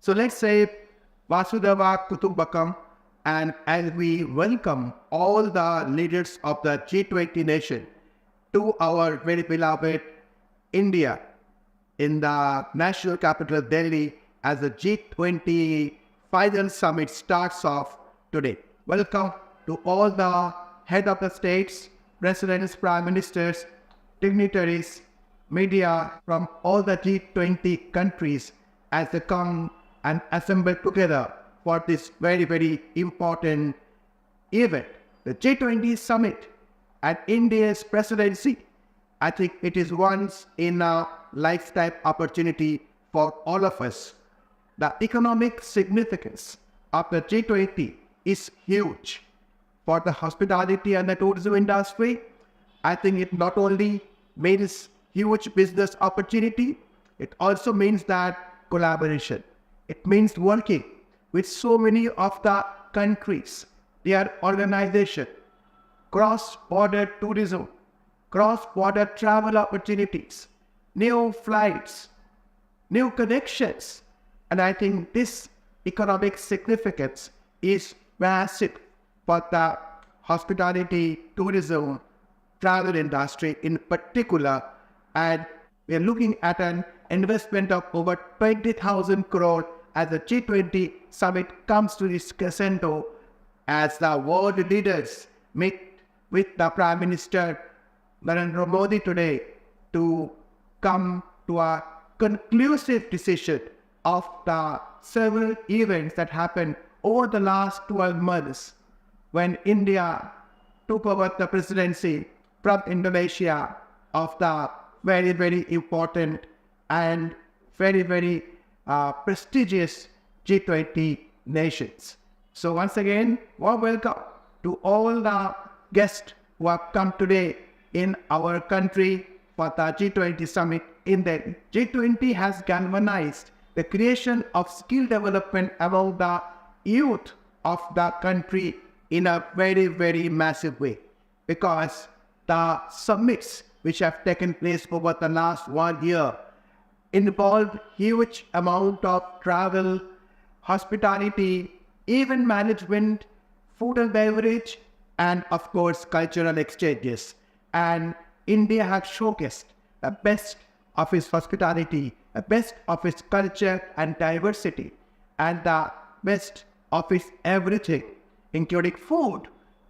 So let's say Vasudhaiva Kutumbakam, and as we welcome all the leaders of the G20 nation to our very beloved India in the national capital Delhi as the G20 final summit starts off today. Welcome to all the head of the states, presidents, prime ministers, dignitaries, media from all the G20 countries as they come and assemble together for this very, very important event. The G20 summit and India's presidency, I think it is once in a lifetime opportunity for all of us. The economic significance of the G20 is huge for the hospitality and the tourism industry. I think it not only means huge business opportunity, it also means that collaboration. It means working with so many of the countries, their organization, cross-border tourism, cross-border travel opportunities, new flights, new connections. And I think this economic significance is massive for the hospitality, tourism, travel industry in particular. And we are looking at an investment of over 20,000 crore as the G20 summit comes to this crescendo as the world leaders meet with the Prime Minister Narendra Modi today to come to a conclusive decision of the several events that happened over the last 12 months when India took over the presidency from Indonesia of the very, very important and very, very prestigious G20 nations. So once again, warm welcome to all the guests who have come today in our country for the G20 summit in Delhi. G20 has galvanized the creation of skill development among the youth of the country in a very, very massive way, because the summits which have taken place over the last 1 year involved huge amount of travel, hospitality, event management, food and beverage, and of course cultural exchanges. And India has showcased the best of its hospitality, the best of its culture and diversity, and the best of its everything, including food,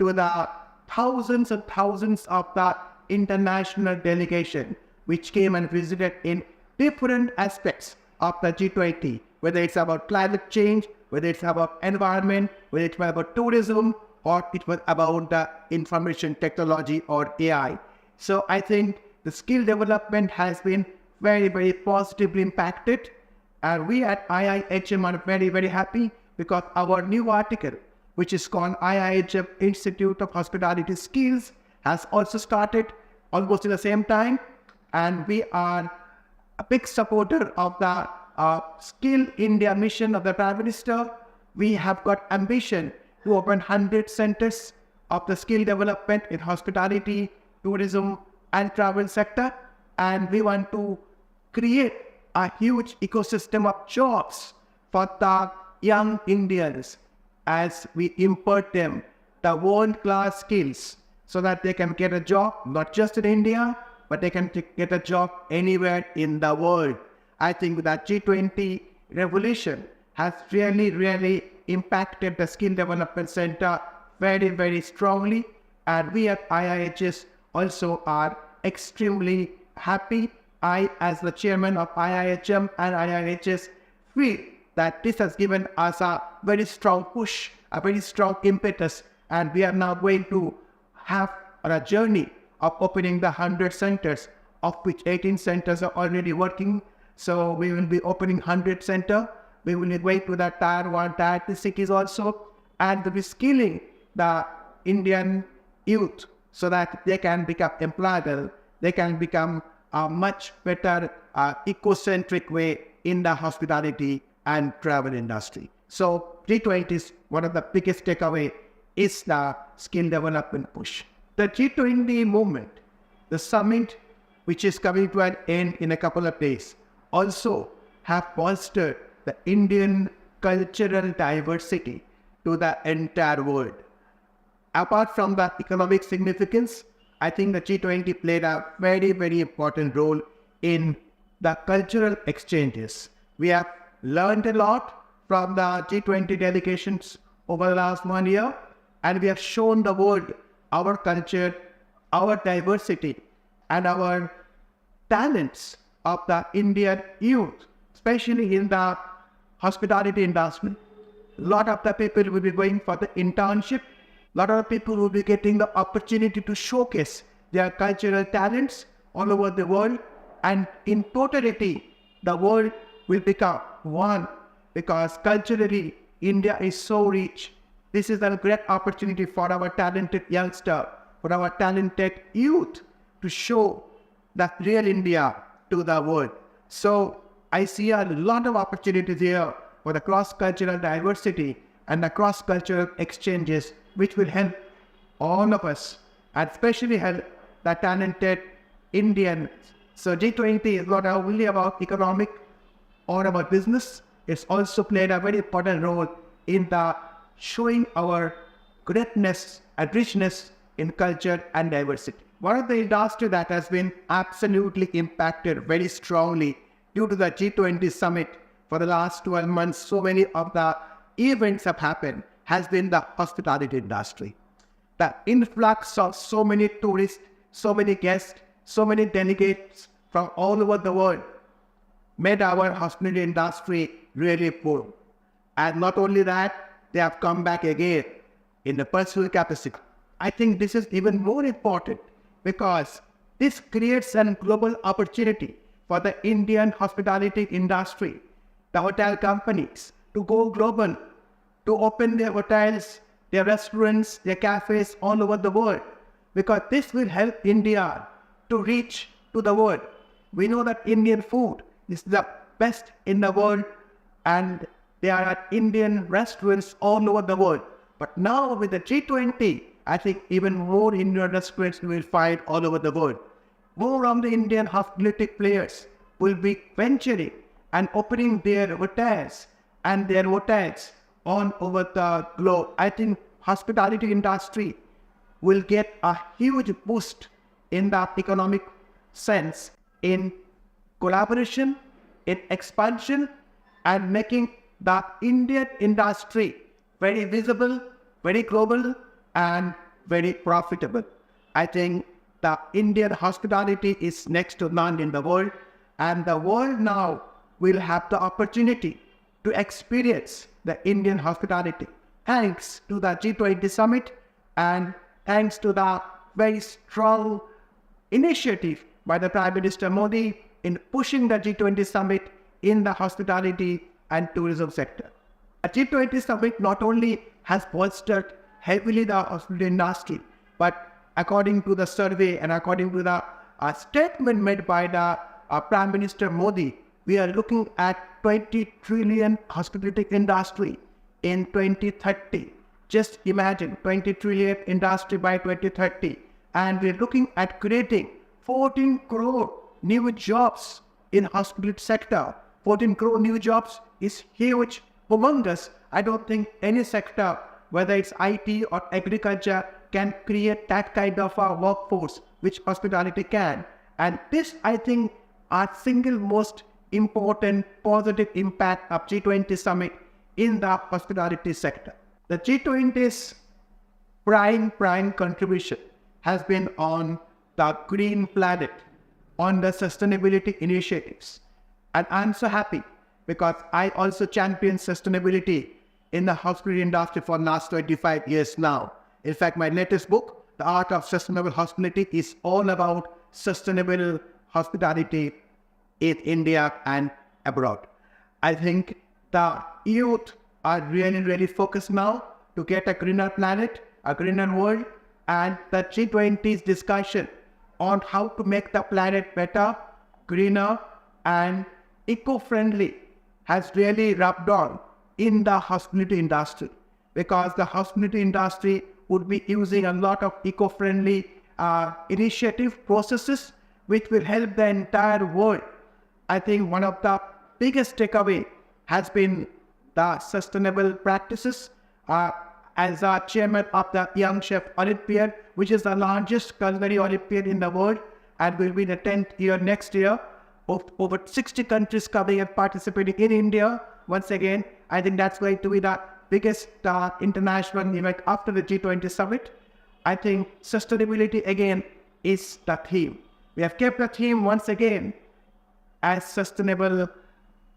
to the thousands and thousands of the international delegation which came and visited in different aspects of the G20, whether it's about climate change, whether it's about environment, whether it's about tourism, or it was about the information technology or AI. So I think the skill development has been very, very positively impacted. And we at IIHM are very, very happy because our new article, which is called IIHM Institute of Hospitality Skills, has also started almost in the same time. And we are a big supporter of the Skill India mission of the Prime Minister. We have got ambition to open 100 centers of the skill development in hospitality, tourism, and travel sector. And we want to create a huge ecosystem of jobs for the young Indians as we impart them the world-class skills so that they can get a job, not just in India, but they can get a job anywhere in the world. I think that G20 revolution has really, really impacted the skill development center very, very strongly. And we at IIHS also are extremely happy. I, as the chairman of IIHM and IIHS, feel that this has given us a very strong push, a very strong impetus, and we are now going to have a journey of opening the 100 centers, of which 18 centers are already working. So we will be opening 100 centers. We will be going to the Tier 1, Tier 2 cities also, and we'll be skilling the Indian youth so that they can become employable, they can become a much better ecocentric way in the hospitality and travel industry. So G20 is one of the biggest takeaway is the skill development push. The G20 movement, the summit which is coming to an end in a couple of days, also have bolstered the Indian cultural diversity to the entire world. Apart from the economic significance, I think the G20 played a very, very important role in the cultural exchanges. We have learned a lot from the G20 delegations over the last 1 year, and we have shown the world our culture, our diversity, and our talents of the Indian youth, especially in the hospitality industry. A lot of the people will be going for the internship. A lot of people will be getting the opportunity to showcase their cultural talents all over the world. And in totality, the world will become one, because culturally, India is so rich. This is a great opportunity for our talented youngster, for our talented youth to show the real India to the world. So I see a lot of opportunities here for the cross-cultural diversity and the cross-cultural exchanges, which will help all of us, and especially help the talented Indians. So G20 is not only about economic or about business, it's also played a very important role in the showing our greatness and richness in culture and diversity. One of the industry that has been absolutely impacted very strongly due to the G20 summit for the last 12 months, so many of the events have happened, has been the hospitality industry. The influx of so many tourists, so many guests, so many delegates from all over the world made our hospitality industry really boom. And not only that, they have come back again in the personal capacity. I think this is even more important because this creates a global opportunity for the Indian hospitality industry, the hotel companies, to go global, to open their hotels, their restaurants, their cafes all over the world, because this will help India to reach to the world. We know that Indian food is the best in the world, and there are Indian restaurants all over the world. But now with the G20, I think even more Indian restaurants we will find all over the world. More of the Indian hospitality players will be venturing and opening their hotels all over the globe. I think hospitality industry will get a huge boost in the economic sense, in collaboration, in expansion, and making the Indian industry very visible, very global, and very profitable. I think the Indian hospitality is next to none in the world, and the world now will have the opportunity to experience the Indian hospitality thanks to the G20 summit and thanks to the very strong initiative by the Prime Minister Modi in pushing the G20 summit in the hospitality and tourism sector. The G20 summit not only has bolstered heavily the hospitality industry, but according to the survey and according to the statement made by the Prime Minister Modi, we are looking at 20 trillion hospitality industry in 2030. Just imagine 20 trillion industry by 2030. And we're looking at creating 14 crore new jobs in hospitality sector. 14 crore new jobs is huge, humongous. I don't think any sector, whether it's IT or agriculture, can create that kind of a workforce which hospitality can. And this, I think, are single most important positive impact of G20 summit in the hospitality sector. The G20's prime contribution has been on the green planet, on the sustainability initiatives. And I'm so happy because I also champion sustainability in the hospitality industry for the last 25 years now. In fact, my latest book, The Art of Sustainable Hospitality, is all about sustainable hospitality in India and abroad. I think the youth are really focused now to get a greener planet, a greener world, and the G20's discussion on how to make the planet better, greener, and eco-friendly has really rubbed on in the hospitality industry, because the hospitality industry would be using a lot of eco-friendly initiative processes which will help the entire world. I think one of the biggest takeaway has been the sustainable practices. As our chairman of the Young Chef Olympiad, which is the largest culinary Olympiad in the world, and will be the 10th year next year, of over 60 countries coming and participating in India. Once again, I think that's going to be the biggest international event after the G20 summit. I think sustainability again is the theme. We have kept the theme once again as sustainable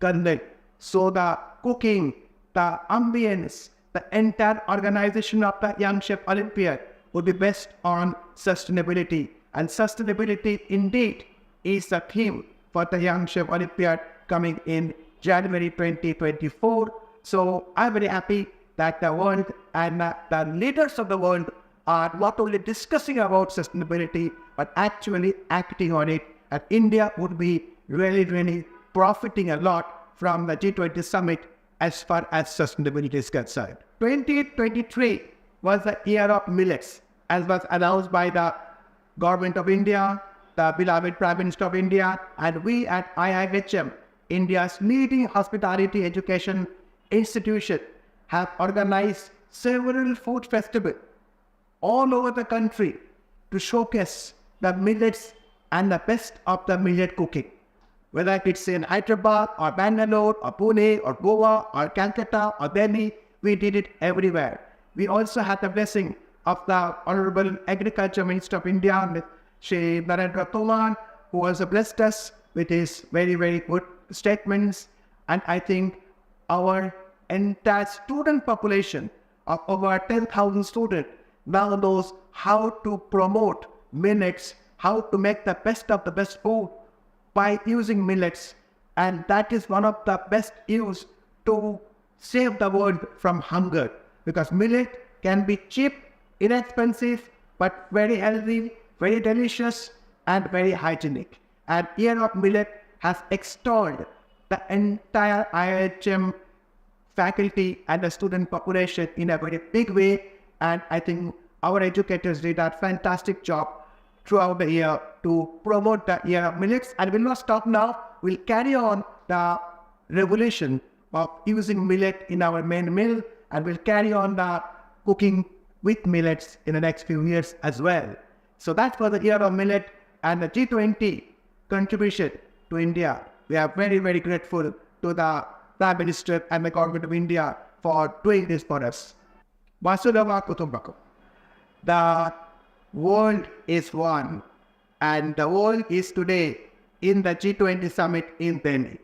culinary. So the cooking, the ambience, the entire organization of the Young Chef Olympiad would be based on sustainability. And sustainability indeed is the theme for the Young Chef Olympiad coming in January 2024. So I'm very happy that the world and the leaders of the world are not only discussing about sustainability, but actually acting on it. And India would be really profiting a lot from the G20 summit as far as sustainability is concerned. 2023 was the year of millets, as was announced by the Government of India, the beloved Prime Minister of India, and we at IIHM, India's leading hospitality education institution, have organized several food festivals all over the country to showcase the millets and the best of the millet cooking. Whether it's in Hyderabad or Bangalore or Pune or Goa or Calcutta or Delhi, we did it everywhere. We also had the blessing of the Honorable Agriculture Minister of India, Shri Narendra Tomar, who also blessed us with his very good statements. And I think our entire student population of over 10,000 students now knows how to promote millets, how to make the best of the best food by using millets. And that is one of the best use to save the world from hunger, because millet can be cheap, inexpensive, but very healthy, very delicious, and very hygienic. And Year of Millet has extolled the entire IIHM faculty and the student population in a very big way. And I think our educators did a fantastic job throughout the year to promote the Year of Millets. And we'll not stop now. We'll carry on the revolution of using millet in our main meal, and we'll carry on the cooking with millets in the next few years as well. So that's for the Year of Millet and the G20 contribution to India. We are very grateful to the Prime Minister and the Government of India for doing this for us. Vasudhaiva Kutumbakam. The world is one, and the world is today in the G20 summit in Delhi.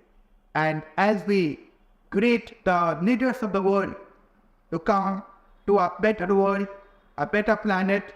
And as we greet the leaders of the world to come to a better world, a better planet,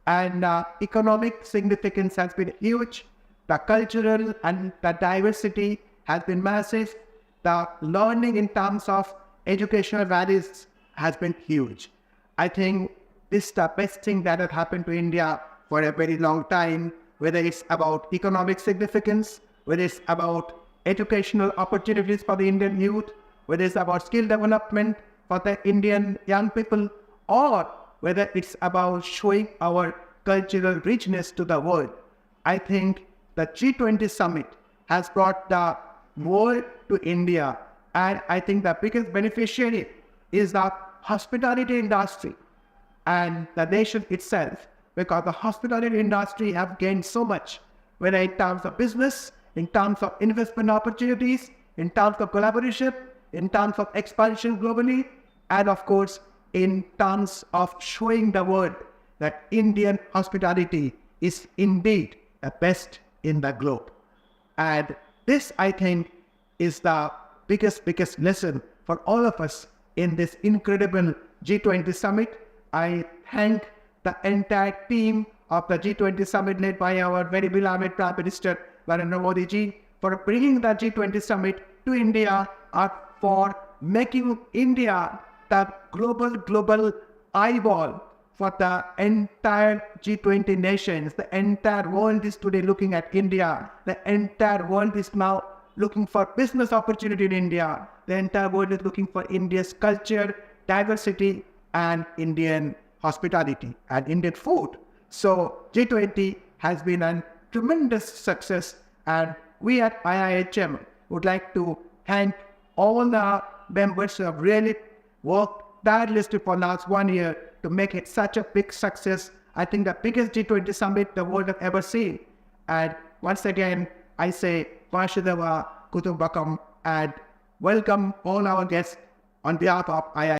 and economic significance has been huge. The cultural and the diversity has been massive. The learning in terms of educational values has been huge. I think this is the best thing that has happened to India for a very long time, whether it's about economic significance, whether it's about educational opportunities for the Indian youth, whether it's about skill development for the Indian young people, or whether it's about showing our cultural richness to the world. I think the G20 summit has brought the world to India, and I think the biggest beneficiary is the hospitality industry and the nation itself, because the hospitality industry have gained so much, whether in terms of business, in terms of investment opportunities, in terms of collaboration, in terms of expansion globally, and of course, in terms of showing the world that Indian hospitality is indeed the best in the globe. And this, I think, is the biggest lesson for all of us in this incredible G20 summit. I thank the entire team of the G20 summit led by our very beloved Prime Minister Narendra Modi ji for bringing the G20 summit to India, or for making India the global eyeball for the entire G20 nations. The entire world is today looking at India. The entire world is now looking for business opportunity in India. The entire world is looking for India's culture, diversity, and Indian hospitality and Indian food. So G20 has been a tremendous success, and we at IIHM would like to thank all the members who have really worked tirelessly for last 1 year to make it such a big success. I think the biggest G20 summit the world have ever seen. And once again, I say, Vasudhaiva Kutumbakam, and welcome all our guests on behalf of IIHM.